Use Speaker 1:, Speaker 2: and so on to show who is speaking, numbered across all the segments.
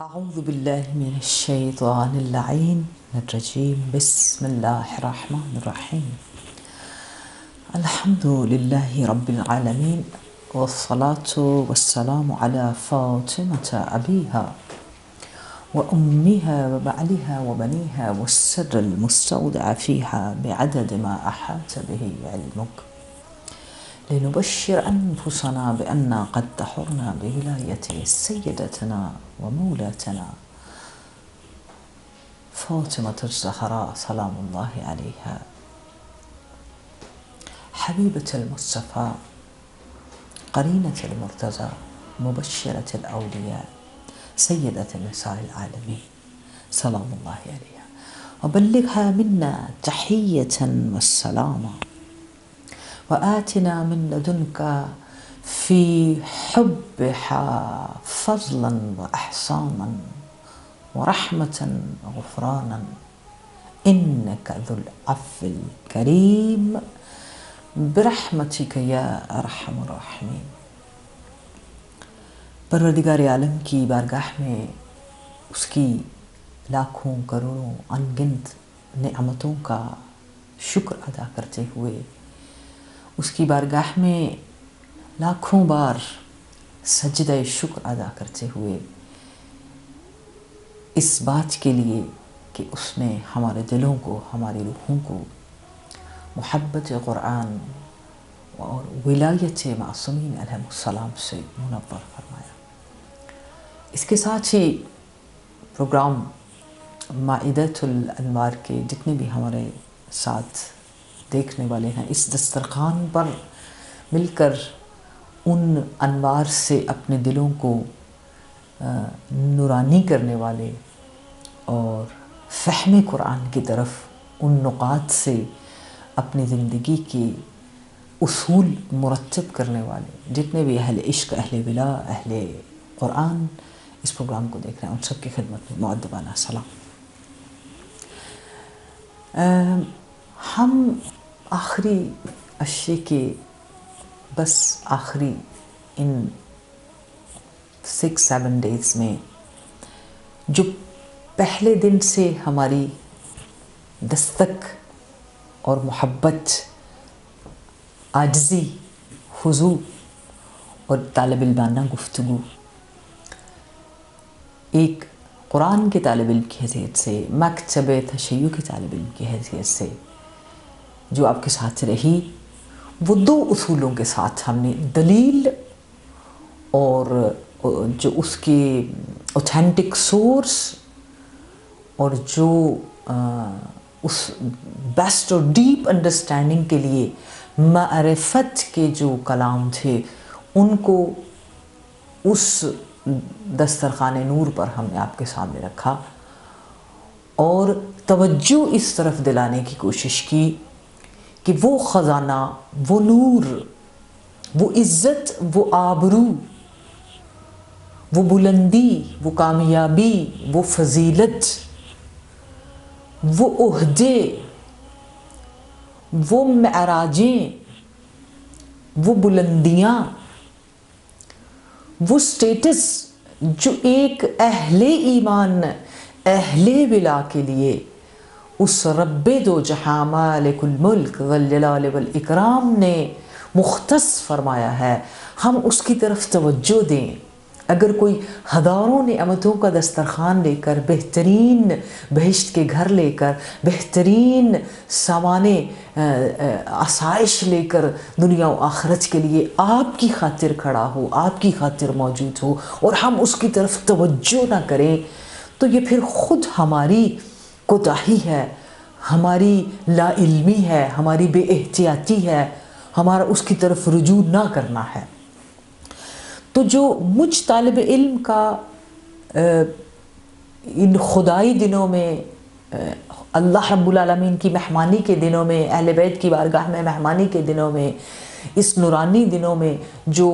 Speaker 1: أعوذ بالله من الشيطان اللعين الرجيم. بسم الله الرحمن الرحيم. الحمد لله رب العالمين، والصلاة والسلام على فاطمة أبيها وأمها وبعلها وبنيها والسر المستودع فيها بعدد ما أحاط به علمك، لنبشر أنفسنا بأننا قد طهرنا بولاية سيدتنا ومولاتنا فاطمة الزهراء سلام الله عليها، حبيبة المصطفى، قرينة المرتضى، مبشرة الأولياء، سيدة نساء العالمين سلام الله عليها، وبلغها منا تحية والسلام، وآتنا من لدنك في حبها فضلا وإحسانا ورحمة وغفرانا، إنك ذو العفو الكريم برحمتك يا أرحم الراحمين۔ پروردگار عالم کی بارگاہ میں اس کی لاکھوں کروڑوں انگنت نعمتوں کا شکر ادا کرتے ہوئے، اس کی بارگاہ میں لاکھوں بار سجدہ شکر ادا کرتے ہوئے، اس بات کے لیے کہ اس نے ہمارے دلوں کو، ہماری روحوں کو محبت قرآن اور ولایت معصومین علیہ السلام سے منور فرمایا۔ اس کے ساتھ ہی پروگرام مائدہ تل انوار کے جتنے بھی ہمارے ساتھ دیکھنے والے ہیں، اس دسترخوان پر مل کر ان انوار سے اپنے دلوں کو نورانی کرنے والے اور فہم قرآن کی طرف ان نقاط سے اپنی زندگی کے اصول مرتب کرنے والے جتنے بھی اہل عشق، اہل ولا، اہل قرآن اس پروگرام کو دیکھ رہے ہیں، ان سب کی خدمت میں مؤدبانہ سلام۔ ہم آخری عشرے کے بس آخری ان 6-7 ڈیز میں جو پہلے دن سے ہماری دستک اور محبت، عاجزی، خضوع اور طالب علمانہ گفتگو، ایک قرآن کے طالب علم کی حیثیت سے، مکتب تشیع کے طالب علم کی حیثیت سے جو آپ کے ساتھ رہی، وہ 2 اصولوں کے ساتھ ہم نے دلیل اور جو اس کے اوتھینٹک سورس اور جو اس بیسٹ اور ڈیپ انڈرسٹینڈنگ کے لیے معرفت کے جو کلام تھے، ان کو اس دسترخوان نور پر ہم نے آپ کے سامنے رکھا اور توجہ اس طرف دلانے کی کوشش کی کہ وہ خزانہ، وہ نور، وہ عزت، وہ آبرو، وہ بلندی، وہ کامیابی، وہ فضیلت، وہ عہدے، وہ معراجیں، وہ بلندیاں، وہ سٹیٹس جو ایک اہل ایمان، اہل ولا کے لیے اس رب دو جہاں مالک الملک ذو الجلال والاکرام نے مختص فرمایا ہے، ہم اس کی طرف توجہ دیں۔ اگر کوئی ہزاروں نعمتوں کا دسترخوان لے کر، بہترین بہشت کے گھر لے کر، بہترین سامان آسائش لے کر دنیا و آخرت کے لیے آپ کی خاطر کھڑا ہو، آپ کی خاطر موجود ہو، اور ہم اس کی طرف توجہ نہ کریں، تو یہ پھر خود ہماری کوتاہی ہے، ہماری لا علمی ہے، ہماری بے احتیاطی ہے، ہمارا اس کی طرف رجوع نہ کرنا ہے۔ تو جو مجھ طالب علم کا ان خدائی دنوں میں، اللہ رب العالمین کی مہمانی کے دنوں میں، اہل بیت کی بارگاہ میں مہمانی کے دنوں میں، اس نورانی دنوں میں جو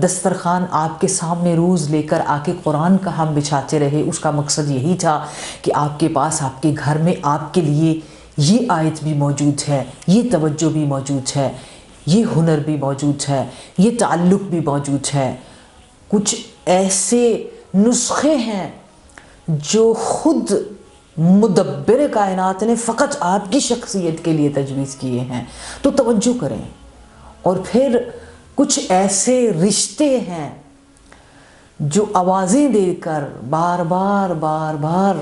Speaker 1: دسترخوان آپ کے سامنے روز لے کر آ کے قرآن کا ہم بچھاتے رہے، اس کا مقصد یہی تھا کہ آپ کے پاس، آپ کے گھر میں آپ کے لیے یہ آیت بھی موجود ہے، یہ توجہ بھی موجود ہے، یہ ہنر بھی موجود ہے، یہ تعلق بھی موجود ہے، کچھ ایسے نسخے ہیں جو خود مدبر کائنات نے فقط آپ کی شخصیت کے لیے تجویز کیے ہیں، تو توجہ کریں۔ اور پھر کچھ ایسے رشتے ہیں جو آوازیں دے کر بار بار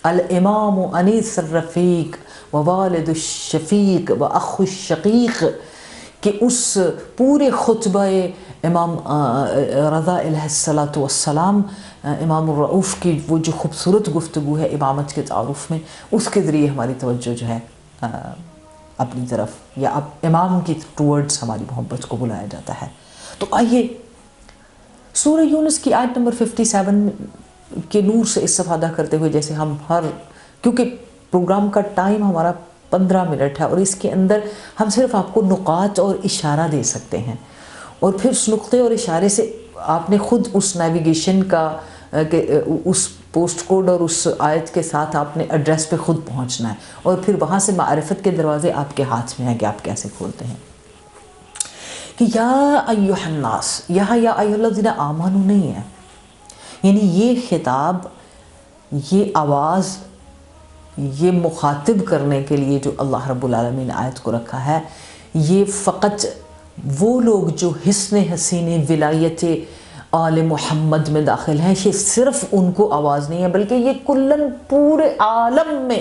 Speaker 1: الامام انیس الرفیق و والد الشفیق و اخ الشقیق کہ اس پورے خطبہ امام رضا علیہ الصلاۃ والسلام، امام الرؤوف کی وہ جو خوبصورت گفتگو ہے امامت کے تعارف میں، اس کے ذریعے ہماری توجہ جو ہے اپنی طرف یا اب امام کی ٹورڈز ہماری محبت کو بلایا جاتا ہے۔ تو آئیے سورہ یونس کی آیت نمبر 57 کے نور سے استفادہ کرتے ہوئے، جیسے ہم کیونکہ پروگرام کا ٹائم ہمارا 15 منٹ ہے اور اس کے اندر ہم صرف آپ کو نقاط اور اشارہ دے سکتے ہیں، اور پھر اس نقطے اور اشارے سے آپ نے خود اس نیویگیشن کا اس پوسٹ کوڈ اور اس آیت کے ساتھ آپ نے ایڈریس پہ خود پہنچنا ہے، اور پھر وہاں سے معرفت کے دروازے آپ کے ہاتھ میں ہیں کہ آپ کیسے کھولتے ہیں۔ کہ یا ایھا الناس، یہاں یا ایھا الذین آمنوا نہیں ہے، یعنی یہ خطاب، یہ آواز، یہ مخاطب کرنے کے لیے جو اللہ رب العالمین نے آیت کو رکھا ہے، یہ فقط وہ لوگ جو حسن حسین ولایت آل محمد میں داخل ہیں، یہ صرف ان کو آواز نہیں ہے، بلکہ یہ کلن پورے عالم میں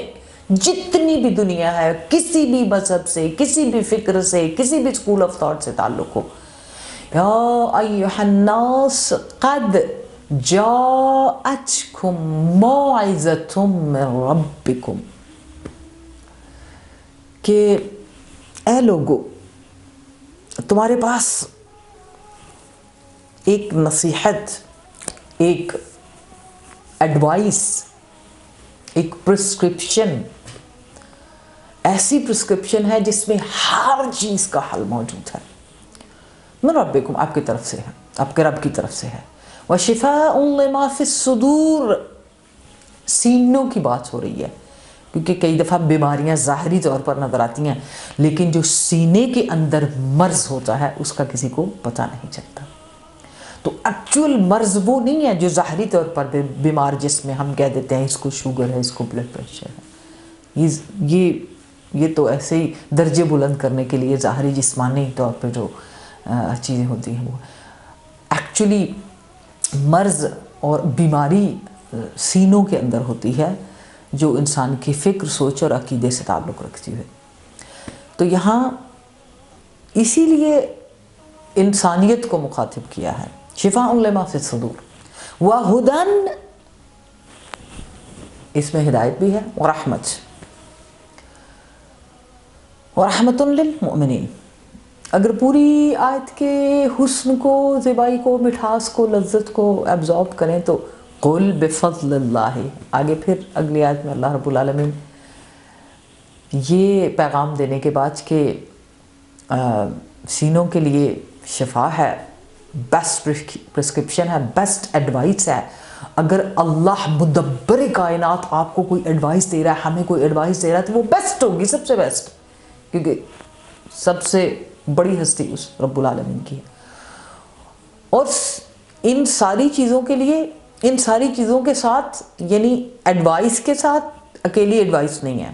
Speaker 1: جتنی بھی دنیا ہے، کسی بھی مذہب سے، کسی بھی فکر سے، کسی بھی اسکول آف تھاٹ سے تعلق ہو، یا ایھا الناس قد جاءتکم موعظۃ من ربکم، کہ اے لوگو تمہارے پاس ایک نصیحت، ایک ایڈوائس، ایک پرسکرپشن، ایسی پرسکرپشن ہے جس میں ہر چیز کا حل موجود ہے، من ربکم، آپ کی طرف سے ہے، آپ کے رب کی طرف سے ہے، وشفاء لما فی الصدور، سینوں کی بات ہو رہی ہے، کیونکہ کئی دفعہ بیماریاں ظاہری طور پر نظر آتی ہیں، لیکن جو سینے کے اندر مرض ہوتا ہے اس کا کسی کو پتہ نہیں چلتا۔ تو ایکچول مرض وہ نہیں ہے جو ظاہری طور پر بیمار، جس میں ہم کہہ دیتے ہیں اس کو شوگر ہے، اس کو بلڈ پریشر ہے، یہ تو ایسے ہی درجے بلند کرنے کے لیے ظاہری جسمانی طور پہ جو چیزیں ہوتی ہیں، وہ ایکچولی مرض اور بیماری سینوں کے اندر ہوتی ہے، جو انسان کی فکر، سوچ اور عقیدے سے تعلق رکھتی ہے۔ تو یہاں اسی لیے انسانیت کو مخاطب کیا ہے، شفاء لما فی الصدور وہدی، اس میں ہدایت بھی ہے، ورحمت، ورحمۃ للمؤمنین۔ اگر پوری آیت کے حسن کو، زیبائی کو، مٹھاس کو، لذت کو ایبزارب کریں تو قل بفضل اللہ، آگے پھر اگلی آیت میں اللہ رب العالمین یہ پیغام دینے کے بعد کہ سینوں کے لیے شفا ہے، بیسٹ پرسکرپشن ہے، بیسٹ ایڈوائس ہے، اگر اللہ مدبر کائنات آپ کو کوئی ایڈوائس دے رہا ہے، ہمیں کوئی ایڈوائس دے رہا ہے، تو وہ بیسٹ ہوگی، سب سے بیسٹ، کیونکہ سب سے بڑی ہستی اس رب العالمین کی ہے۔ اور ان ساری چیزوں کے لیے، ان ساری چیزوں کے ساتھ، یعنی ایڈوائس کے ساتھ اکیلی ایڈوائس نہیں ہے،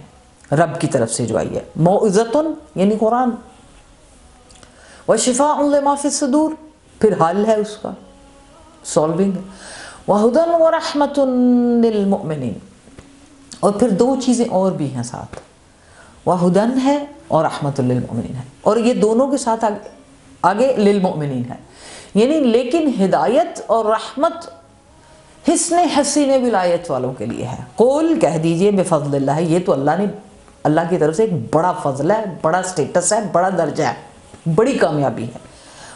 Speaker 1: رب کی طرف سے جو آئی ہے، موعظۃ یعنی قرآن، وشفاء لما فی الصدور، پھر حل ہے اس کا، سالونگ، وہدی ورحمۃ للمؤمنین، اور پھر دو چیزیں اور بھی ہیں ساتھ، وہدی ہے اور رحمۃ للمؤمنین ہے، اور یہ دونوں کے ساتھ آگے للمؤمنین ہے، یعنی لیکن ہدایت اور رحمت حسن حسین ولایت والوں کے لیے ہے۔ قول، کہہ دیجئے، بفضل اللہ، یہ تو اللہ کی طرف سے ایک بڑا فضل ہے، بڑا سٹیٹس ہے، بڑا درجہ ہے، بڑی کامیابی ہے،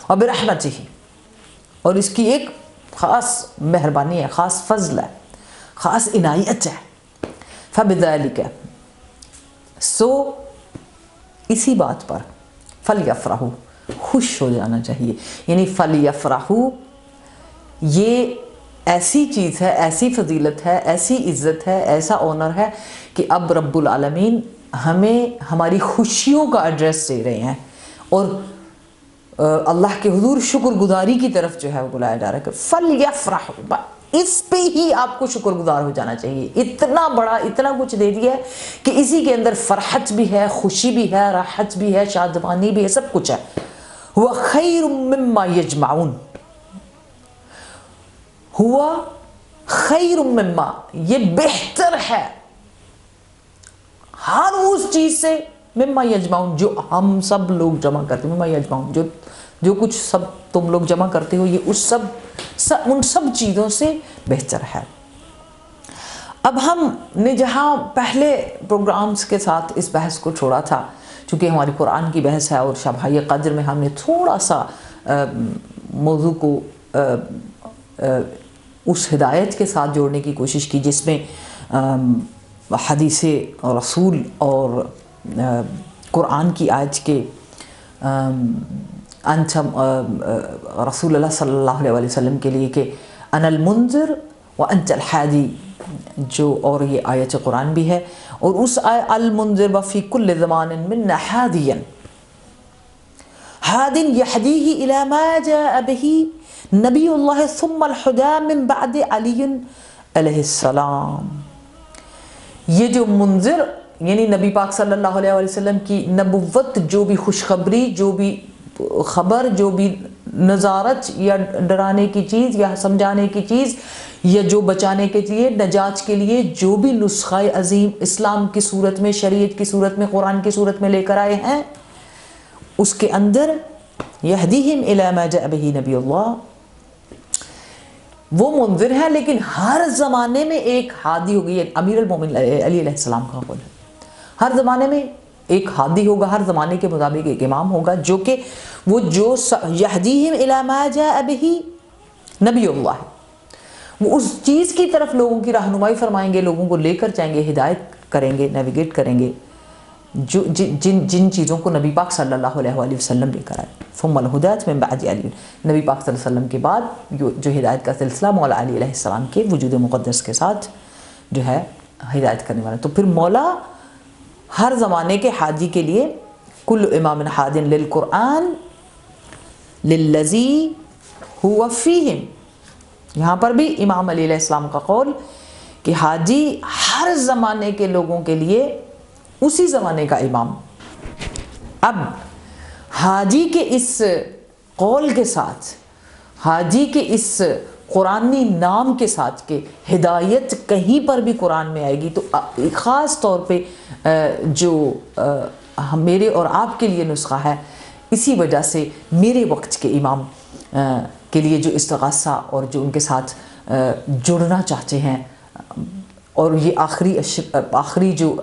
Speaker 1: اور برحمتہ ہی، اور اس کی ایک خاص مہربانی ہے، خاص فضل ہے، خاص عنایت ہے، فبذالک، سو اسی بات پر، فلیفرحوا، خوش ہو جانا چاہیے، یعنی فلیفرحوا، یہ ایسی چیز ہے، ایسی فضیلت ہے، ایسی عزت ہے، ایسا آنر ہے کہ اب رب العالمین ہمیں ہماری خوشیوں کا ایڈریس دے رہے ہیں، اور اللہ کے حضور شکر گزاری کی طرف جو ہے وہ بلایا جا رہا ہے کہ فلیفرحوا، اس پہ ہی آپ کو شکر گزار ہو جانا چاہیے. اتنا بڑا اتنا کچھ دے دیا ہے کہ اسی کے اندر فرحت بھی ہے, خوشی بھی ہے, راحت بھی ہے, شادمانی بھی ہے, سب کچھ ہے. ہوا خیر مما یجمعون, ہوا خیر مما, یہ بہتر ہے ہر اس چیز سے, مما یجمعون, جو ہم سب لوگ جمع کرتے ہیں, مما یجمعون, جو کچھ سب تم لوگ جمع کرتے ہو, یہ اس ان سب چیزوں سے بہتر ہے. اب ہم نے جہاں پہلے پروگرامز کے ساتھ اس بحث کو چھوڑا تھا, چونکہ ہماری قرآن کی بحث ہے اور شبۂ قدر میں ہم نے تھوڑا سا موضوع کو اس ہدایت کے ساتھ جوڑنے کی کوشش کی جس میں حدیث رسول اور قرآن کی آیت کے انت رسول اللہ صلی اللہ علیہ وسلم کے لیے کہ انا المنذر وانت الحادی, جو اور یہ آیت قرآن بھی ہے, اور اس المنذر وفی کل زمان منا حادیا حاد یہدیہ الی ما جاء بہ نبی اللہ ثم الہدی من بعد علی علیہ السلام. یہ جو منذر یعنی نبی پاک صلی اللہ علیہ وسلم کی نبوت, جو بھی خوشخبری, جو بھی خبر, جو بھی نظارت یا ڈرانے کی چیز یا سمجھانے کی چیز یا جو بچانے کے لیے, نجات کے لیے جو بھی نسخہ عظیم اسلام کی صورت میں, شریعت کی صورت میں, قرآن کی صورت میں لے کر آئے ہیں, اس کے اندر یہدیہم الی ما جاء بہ نبی اللہ, وہ منذر ہے. لیکن ہر زمانے میں ایک ہادی ہوگی. امیر المومنین علی علیہ السلام کا قول ہے, ہر زمانے میں ایک ہادی ہوگا, ہر زمانے کے مطابق ایک امام ہوگا, جو کہ وہ جو یہدیہم الی ما جاء بہ نبی اللہ, وہ اس چیز کی طرف لوگوں کی رہنمائی فرمائیں گے, لوگوں کو لے کر جائیں گے, ہدایت کریں گے, نیویگیٹ کریں گے, جو جن چیزوں کو نبی پاک صلی اللہ علیہ وسلم لے کر آئے. ثم الہدیٰ من بعد علی, نبی پاک صلی اللہ علیہ وسلم کے بعد جو ہدایت کا سلسلہ مولا علی علیہ السلام کے وجود مقدس کے ساتھ جو ہے ہدایت کرنے والا. تو پھر مولا ہر زمانے کے حادی کے لیے کل امام حاد للقرآن للذی هو فیہم, یہاں پر بھی امام علی علیہ السلام کا قول کہ حاجی ہر زمانے کے لوگوں کے لیے اسی زمانے کا امام. اب حاجی کے اس قول کے ساتھ, حاجی کے اس قرآنی نام کے ساتھ کہ ہدایت کہیں پر بھی قرآن میں آئے گی, تو خاص طور پہ جو میرے اور آپ کے لیے نسخہ ہے, اسی وجہ سے میرے وقت کے امام کے لیے جو استغاثہ اور جو ان کے ساتھ جڑنا چاہتے ہیں, اور یہ آخری جو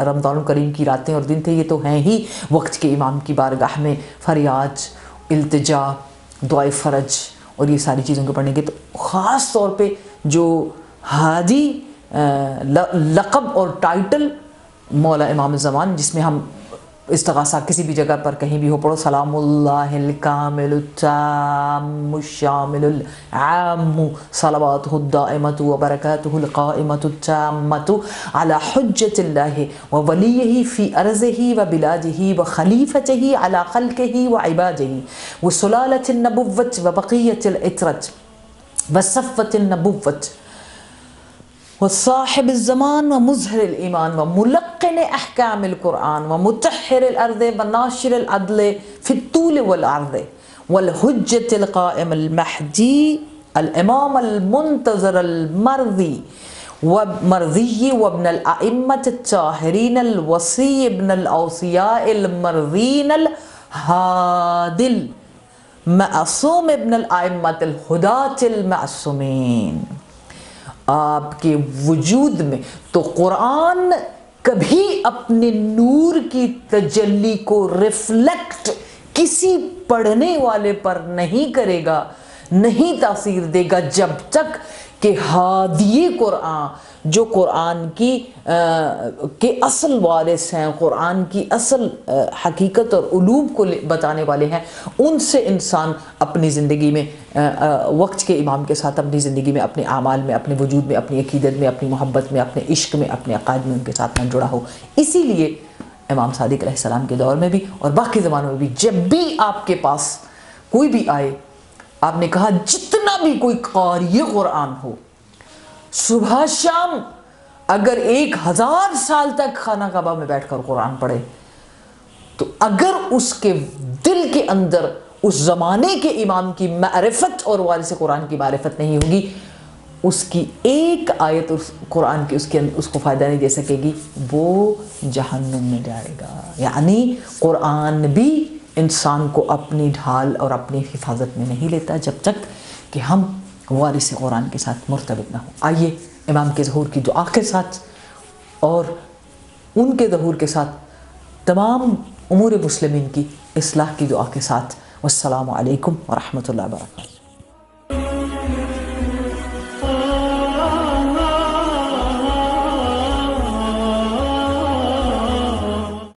Speaker 1: رمضان الکریم کی راتیں اور دن تھے, یہ تو ہیں ہی وقت کے امام کی بارگاہ میں فریاد, التجا, دعائے فرج اور یہ ساری چیزوں کو پڑھنے کے. تو خاص طور پہ جو ہادی لقب اور ٹائٹل مولا امام الزمان, جس میں ہم استغاثہ کسی بھی جگہ پر کہیں بھی ہو پڑھو, سلام اللہ الکامل التام الشامل العام صلواتہ الدائمۃ وبرکاتہ القائمۃ التامۃ علی حجۃ اللہ وولیہ فی ارضہ وبلادہ وخلیفتہ علی خلقہ وعبادہ وسلالۃ النبوۃ وبقیۃ العطرۃ وصفوۃ النبوۃ وصاحب الزمان ومظہر الایمان وملقن احکام القرآن ومطہر الارض وناشر العدل فی الطول والعرض والحجۃ القائم المہدی الامام المنتظر المرضی وابن الائمۃ الطاہرین الوصی ابن الاوصیاء المرضین الہادی المعصوم ابن الائمۃ الہداۃ المعصومین. آپ کے وجود میں تو قرآن کبھی اپنے نور کی تجلی کو ریفلیکٹ کسی پڑھنے والے پر نہیں کرے گا, نہیں تاثیر دے گا, جب تک کہ ہادی قرآن, جو قرآن کی کے اصل وارث ہیں, قرآن کی اصل حقیقت اور علوم کو بتانے والے ہیں, ان سے انسان اپنی زندگی میں وقت کے امام کے ساتھ اپنی زندگی میں, اپنے اعمال میں, اپنے وجود میں, اپنی عقیدت میں, اپنی محبت میں, اپنے عشق میں, اپنے عقائد میں ان کے ساتھ نہ جڑا ہو. اسی لیے امام صادق علیہ السلام کے دور میں بھی اور باقی زمانوں میں بھی جب بھی آپ کے پاس کوئی بھی آئے, آپ نے کہا جتنا بھی کوئی قاری قرآن ہو, صبح شام اگر 1000 سال تک خانہ کعبہ میں بیٹھ کر قرآن پڑھے تو اگر اس کے دل کے اندر اس زمانے کے امام کی معرفت اور وارث قرآن کی معرفت نہیں ہوگی، اس کی ایک آیت اس قرآن کی اس کو فائدہ نہیں دے سکے گی، وہ جہنم میں جائے گا۔ یعنی قرآن بھی انسان کو اپنی ڈھال اور اپنی حفاظت میں نہیں لیتا جب تک کہ ہم وارث قرآن کے ساتھ مرتبط نہ ہوں۔ آئیے امام کے ظہور کی دعا کے ساتھ اور ان کے ظہور کے ساتھ تمام امور مسلمین کی اصلاح کی دعا کے ساتھ، والسلام علیکم ورحمۃ اللہ وبرکاتہ۔